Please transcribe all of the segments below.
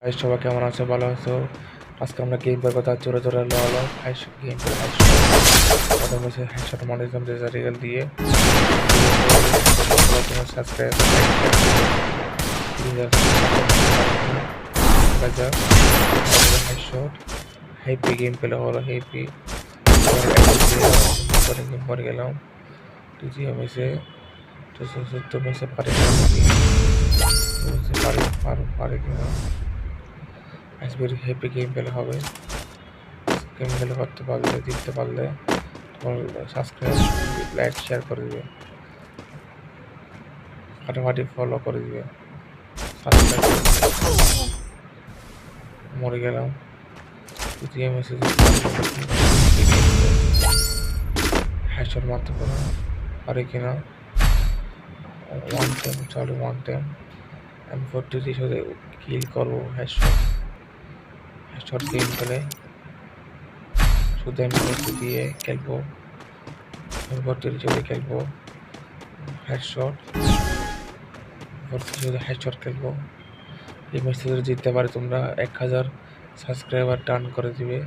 High সবাই কেমন আছো? ভালো আছো? আজকে আমরা গেম প্লের কথা জোরে জোরে হলো গেম প্লে প্রথম হচ্ছে হেডশট মনিজম রেজাল্ট দিয়ে subscribe headshot happy game play হলো হ্যাপি মরে গেলাম তুই হয়েছে তুমি সে পারে পারে কিনা আজকে হ্যাপি গেম প্লে হবে গেম প্লে করতে পারলে জিততে পারলে সাবস্ক্রাইব লাইক শেয়ার করে দিবে ফাটাফাটি ফলো করে দিবে মরে গেলাম তৃতীয় মেসেজ হ্যাশট মারতে পারে কিনা ওয়ান টাইম চলো ওয়ান টাইম আমি 43 সাথে কিল করবো হ্যাশট গেম খেলে শুধু আমি দিয়ে খেলবো 43 সাথে খেলবো হেডশট 43 সাথে হেডশট খেলবো এই ম্যাচে যদি জিততে পারে তোমরা 1000 সাবস্ক্রাইবার টার্ন করে দিবে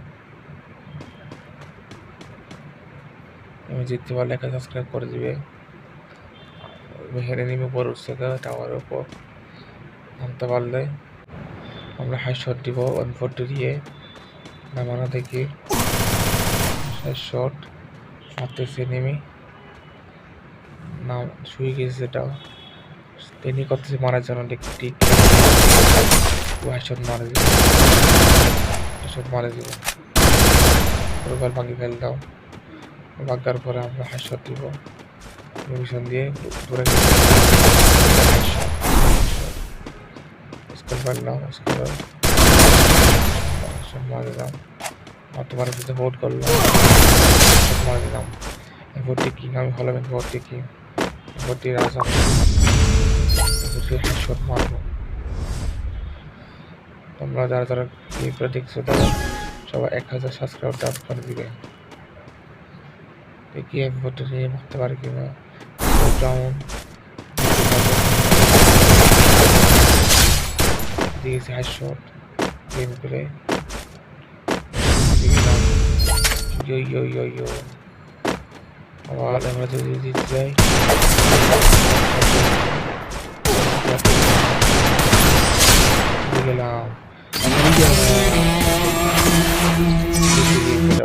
আমি জিততে পারলে 1000 সাবস্ক্রাইব করে দিবে হেরে নিবে উপর উঠছে টাওয়ারের উপর নামতে পারলে আমরা হেডশট দিব 140 দিয়ে নামানো দেখি হেডশট মারতেছে নেমে নাম শুয়ে গেছে সেটা তিনি করতেছে মারার জন্য ঠিক হেডশট মারে দিব প্রোফাইল ভাঙি ফেল দাও ভাগার পরে আমরা হেডশট দিব মিশন দিয়ে দূরে স্কুল পারলাম স্কুল মারে দিলাম আর তোমার সাথে ভোট করলাম মারে দিলাম ভোটটি কি আমি হলাম ভোটটি কি ভোটটি রাজা হেডশট মারবো তোমরা যারা যারা গেমটা দেখছো তারা সবাই 1000 সাবস্ক্রাইব ডাউন করে দিবে দেখি আমি ভোটটা নিয়ে মারতে পারি কিনা ডাউন দিয়েছে হেডশট গেম প্লে ইয়ো আবার আমরা যদি জিতে যাই গেলাম